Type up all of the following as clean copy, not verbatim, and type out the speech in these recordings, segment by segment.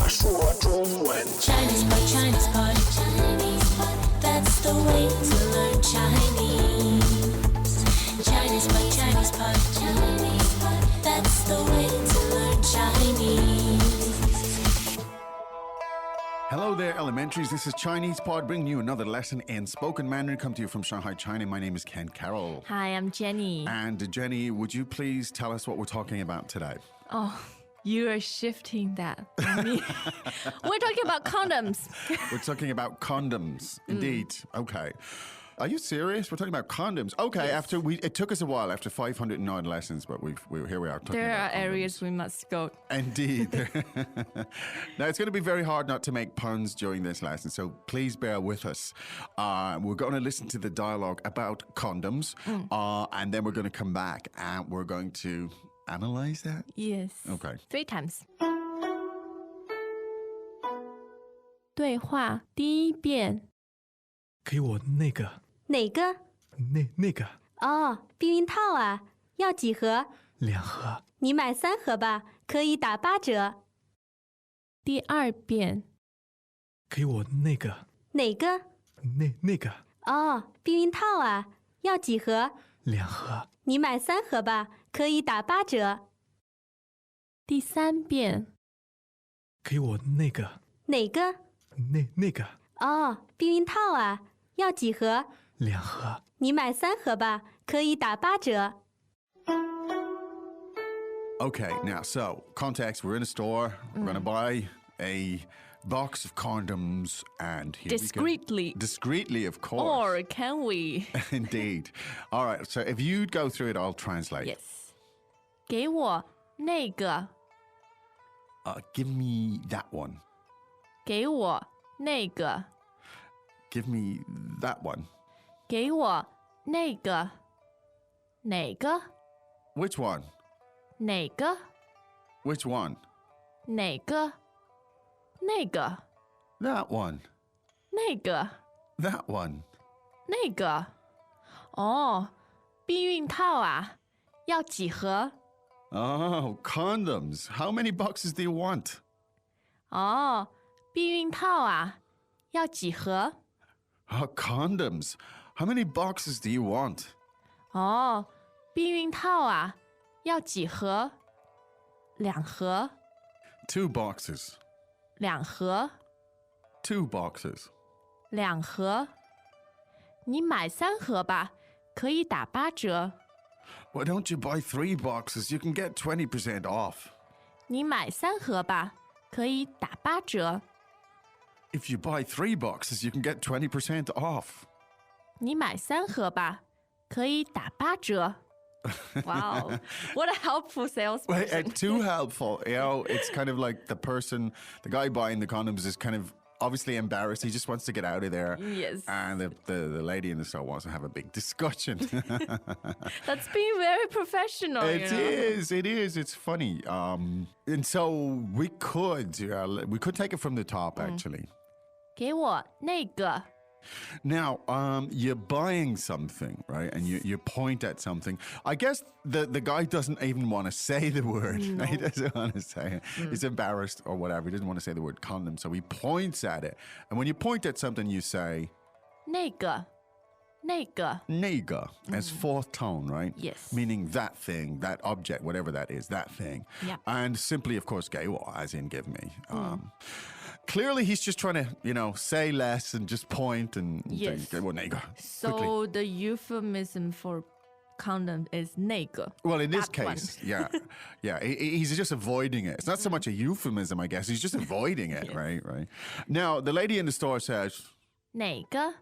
说中文。Chinese pot, Chinese pot, Chinese pot. That's the way to learn Chinese. Chinese pot, Chinese pot, Chinese pot. That's the way to learn Chinese. Hello there, elementaries. This is Chinese Pod, bringing you another lesson in spoken Mandarin. Come to you from Shanghai, China. My name is Ken Carroll. Hi, I'm Jenny. And Jenny, would you please tell us what we're talking about today? Oh, you are shifting that on me. We're talking about condoms. We're talking about condoms. Indeed. Okay. Are you serious? We're talking about condoms. Okay, Yes. it took us a while after 509 lessons, but here we are talking There about are condoms. areas we must go. Indeed. Now, it's going to be very hard not to make puns during this lesson, so please bear with us. We're going to listen to the dialogue about condoms, and then we're going to come back and we're going to analyze that. Yes. Okay. 3 times. 对话第一遍。给我那个哪个？那个哦，避孕套啊，要几盒？ 2盒，你买3盒吧，可以打8折。第二遍。给我那个哪个？那个哦，避孕套啊，要几盒？ 2盒，你买3盒吧，可以打8折。第三遍。给我那个哪个？那个哦，避孕套啊，要几盒？ 2盒，你买3盒吧，可以打8折。 Okay, now, so, context, we're in a store. We're going to buy a box of condoms and here Discreetly. we go. Discreetly, of course. Or can we? Indeed. All right, so if you'd go through it, I'll translate. Yes. 给我那个。 Give me that one. 给我那个。 Give me that one. 给我那个。哪个？ Which one? 哪个？ Which one? 哪个？那个？ That one. 那个？ That one. 那个？哦，避孕套啊，要几盒？ Oh, condoms. How many boxes do you want? 哦，避孕套啊，要几盒？ Oh, condoms. How many boxes do you want? 哦，避孕套啊，要几盒？2盒。 2 boxes. 2盒。 2 boxes. 2盒。你买3盒吧，可以打8折。 Why don't you buy 3 boxes? You can get 20% off. 你买3盒吧，可以打8折。 If you buy 3 boxes, you can get 20% off. 你买3盒吧，可以打8折。Wow, what a helpful salesperson. Too helpful. You know, it's kind of like the guy buying the condoms is kind of obviously embarrassed. He just wants to get out of there. Yes. And the lady in the store wants to have a big discussion. That's being very professional. It is. It's funny. And so we could take it from the top, actually. 给我那个。 Now, you're buying something, right? And you point at something. I guess the guy doesn't even want to say the word. No. He doesn't want to say it. He's embarrassed or whatever. He doesn't want to say the word condom. So he points at it. And when you point at something, you say... 那个。那个。 Nega as 4th tone, right? Yes. Meaning that thing, that object, whatever that is, that thing. Yeah. And simply, of course, gewo, as in give me. Clearly, he's just trying to, say less and just point and Yes. say, gewo, nega. So the euphemism for condom is 那个. Well, in this That one. case, yeah. He's just avoiding it. It's not so much a euphemism, I guess. He's just avoiding it, right? Now, the lady in the store says... 哪个？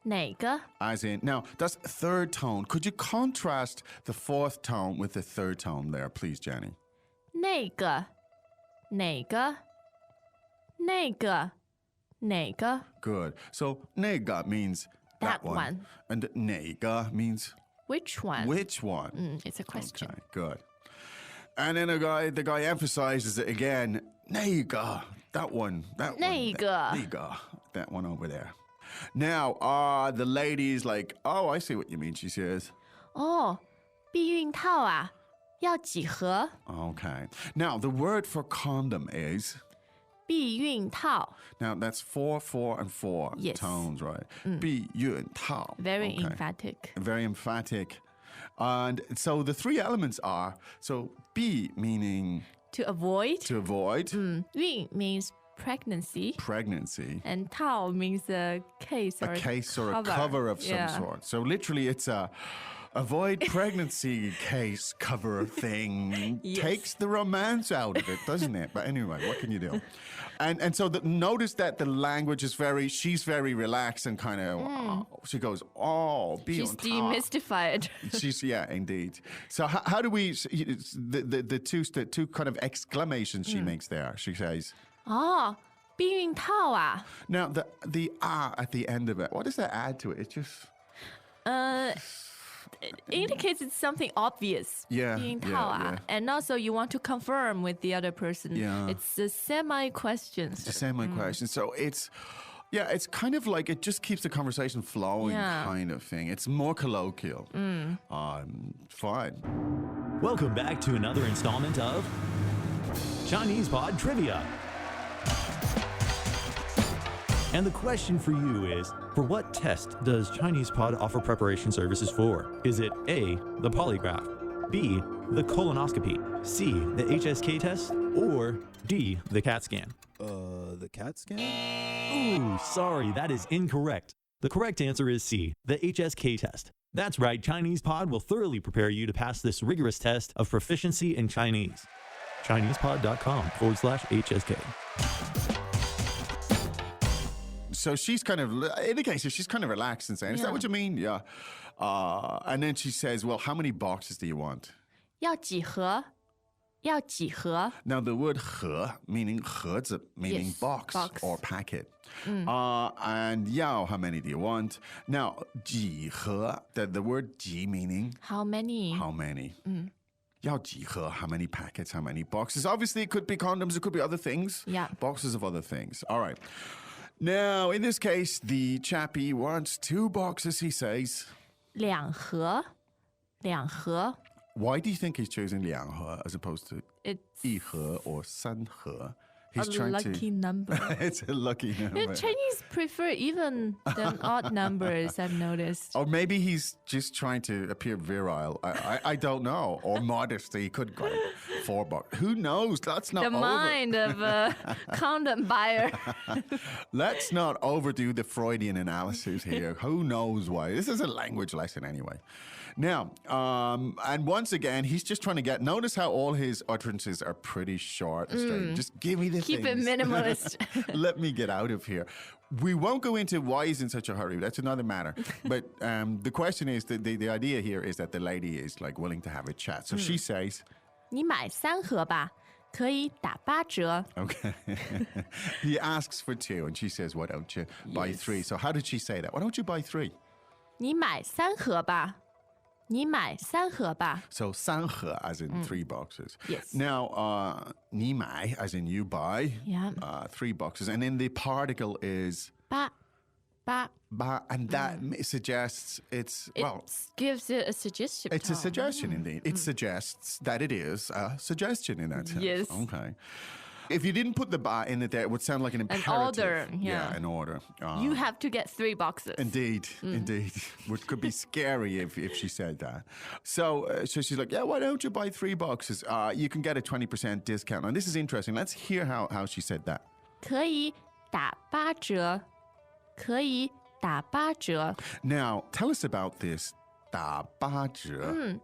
哪个？ As in, now, that's 3rd tone. Could you contrast the 4th tone with the 3rd tone there, please, Jenny? 那个。哪个？那个。哪个？ Good. So, nega means that, That one. And nega means Which one? which one? It's a question. Okay, good. And then the guy emphasizes it again. Nega. That one. That one. Nega. Nega. That one over there. Now, the lady's like, oh, I see what you mean, she says. 哦，避孕套啊，要几盒？ Okay. Now, the word for condom is... 避孕套 Now, that's 4, 4, and 4 Yes. tones, right? 避孕套. very Okay. emphatic. Very emphatic. And so the three elements are, so 避 meaning To avoid. to avoid 孕 means pregnancy. pregnancy, And 套 means a case or a case or a cover of some Yeah. sort. So literally it's a avoid pregnancy case cover thing. Yes. Takes the romance out of it, doesn't it? But anyway, what can you do? And so notice that the language is she's very relaxed and kind of, she goes, oh, She's 避孕套. demystified. She's indeed. So how do we the two kind of exclamations she makes there? She says, 哦，避孕套啊， now the at the end of it. What does that add to it? It's just indicates it's something obvious. Yeah, 避孕 yeah, 套啊 yeah. And also you want to confirm with the other person. Yeah. It's a semi-question. the same question. So it's kind of like it just keeps the conversation flowing, Yeah. kind of thing. It's more colloquial. Fine. Welcome back to another installment of Chinese Pod Trivia. And the question for you is, for what test does Chinese Pod offer preparation services for? Is it A, the polygraph, B, the colonoscopy, C, the HSK test, or D, the CAT scan? The CAT scan? Ooh, sorry, that is incorrect. The correct answer is C, the HSK test. That's right, Chinese Pod will thoroughly prepare you to pass this rigorous test of proficiency in Chinese. ChinesePod.com/HSK. So she's kind of indicates she's kind of relaxed and saying, "Is that Yeah. what you mean?" Yeah. And then she says, "Well, how many boxes do you want?" 要几盒？要几盒？ Now, the word 盒 meaning 盒子 meaning Yes, box, box. or packet. And 要 how many do you want? Now, 几盒 the word 几 meaning How many? how many? 要几盒 how many packets, how many boxes? Obviously, it could be condoms, it could be other things. Yeah. Boxes of other things. All right. Now, in this case, the chappie wants 2 boxes, he says. 两盒，两盒。 Why do you think he's choosing 2盒 as opposed to It's 1盒 or 3盒? a He's trying lucky to. number. It's a lucky number. The Chinese prefer even than odd numbers, I've noticed. Or maybe he's just trying to appear virile. I don't know. Or modesty. He could go 4 bucks. Who knows? Let's not The mind of a condom buyer. Let's not overdo the Freudian analysis here. Who knows why? This is a language lesson anyway. Now, and once again, he's just trying to notice how all his utterances are pretty short and straight. Just give me the Keep it things. minimalist. Let me get out of here. We won't go into why he's in such a hurry. That's another matter. But the question is, the idea here is that the lady is like willing to have a chat. So she says, 你买3盒吧，可以打8折。 okay. He asks for 2 and she says, why don't you buy Yes. 3? So how did she say that? Why don't you buy 3? 你买3盒吧，你买3盒吧。 So 3盒 as in 3 boxes. Yes. Now, 你买 as in you buy. Yeah. 3 boxes. And then the particle is 八八。 ba, and that suggests it's, It well, gives it a suggestive it's a tone. suggestion indeed. It suggests that it is a suggestion in that sense. Yes. Okay. If you didn't put the ba in it there, it would sound like an imperative. order, yeah. an order. You have to get 3 boxes. Indeed, indeed. Which could be scary if she said that. So she's like, yeah, why don't you buy 3 boxes? You can get a 20% discount. And this is interesting. Let's hear how she said that. 可以打8折，可以打8折。 Now, tell us about this. 打八折.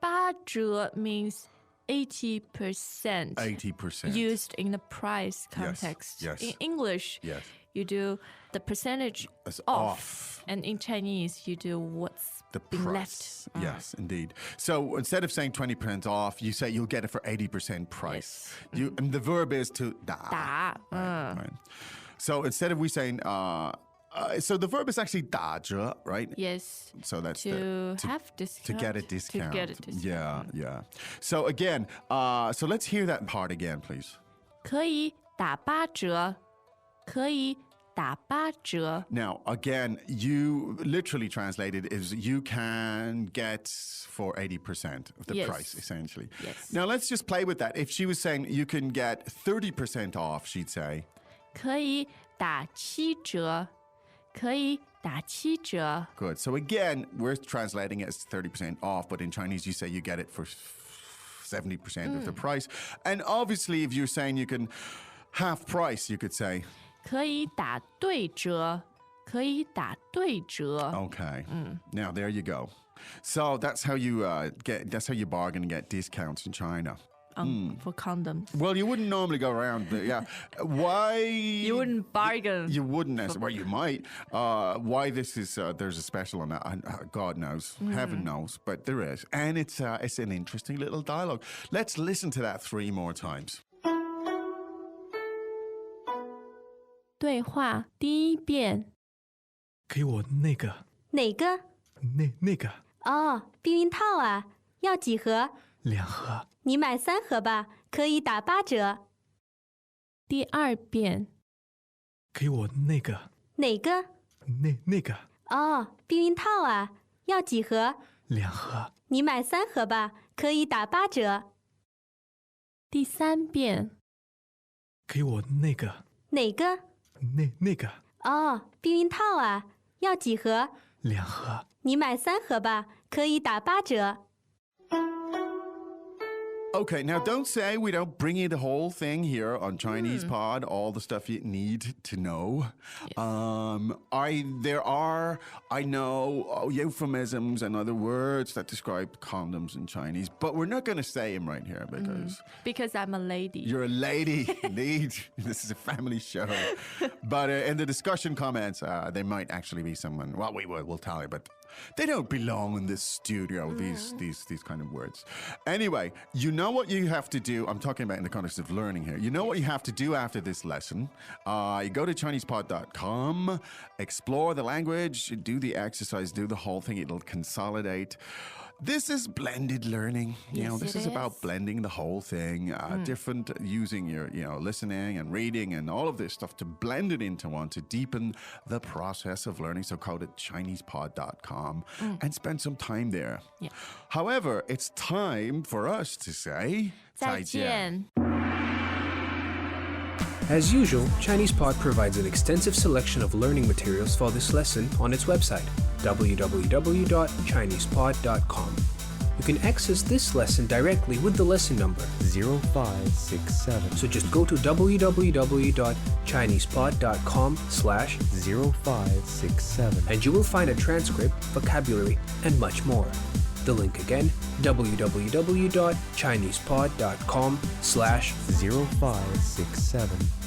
8折 means 80%. 80%. Used in the price context. yes. In English, Yes. you do the percentage As off. off. And in Chinese, you do what's The being price. left. Yes, indeed. So instead of saying 20% off, you say you'll get it for 80% price. And the verb is to 打. 打. Right. So instead of we saying, so the verb is actually 打折, right? Yes. So that's To the, have discount. to get a discount. To get a discount. Yeah, yeah. So again, so let's hear that part again, please. 可以打8折，可以打八折。 Now, again, you literally translated is you can get for 80% of the Yes. price, essentially. Yes. Now, let's just play with that. If she was saying you can get 30% off, she'd say, 可以打七折，可以打七折。 good. So again, we're translating it as 30% off, but in Chinese, you say you get it for 70% of the price. And obviously, if you're saying you can half price, you could say, 可以打对折，可以打对折。 okay. Now, there you go. So that's how you that's how you bargain and get discounts in China. For condoms. Well, you wouldn't normally go around, but yeah. Why? You wouldn't bargain. You wouldn't necessarily. Well, you might. Why this is there's a special on that? God knows, heaven knows, but there is, and it's an interesting little dialogue. Let's listen to that 3 more times. 对话第一遍，给我那个哪个？那个哦，避孕套啊，要几盒？ 2盒，你买3盒吧，可以打8折。第二遍，给我那个哪个？那个哦，避孕套啊，要几盒？ 2盒，你买3盒吧，可以打8折。第三遍，给我那个哪个？那个哦，避孕套啊，要几盒？ 2盒，你买3盒吧，可以打8折。 Okay, now don't say we don't bring you the whole thing here on Chinese Pod, all the stuff you need to know. I know euphemisms and other words that describe condoms in Chinese, but we're not going to say them right here because I'm a lady. you're a lady, indeed. This is a family show. But in the discussion comments, there might actually be someone. Well, we'll tell you, but they don't belong in this studio. These kind of words. Anyway, you know what you have to do. I'm talking about in the context of learning here. You know what you have to do after this lesson. You go to ChinesePod.com, explore the language, do the exercise, do the whole thing. It'll consolidate. This is blended learning. This is about blending the whole thing, different, using your, listening and reading and all of this stuff to blend it into one to deepen the process of learning. So go to ChinesePod.com and spend some time there. Yeah. However, it's time for us to say 再见。 As usual, ChinesePod provides an extensive selection of learning materials for this lesson on its website, www.chinesepod.com. You can access this lesson directly with the lesson number 0567. So just go to www.chinesepod.com/0567 and you will find a transcript, vocabulary, and much more. The link again, www.chinesepod.com/0567.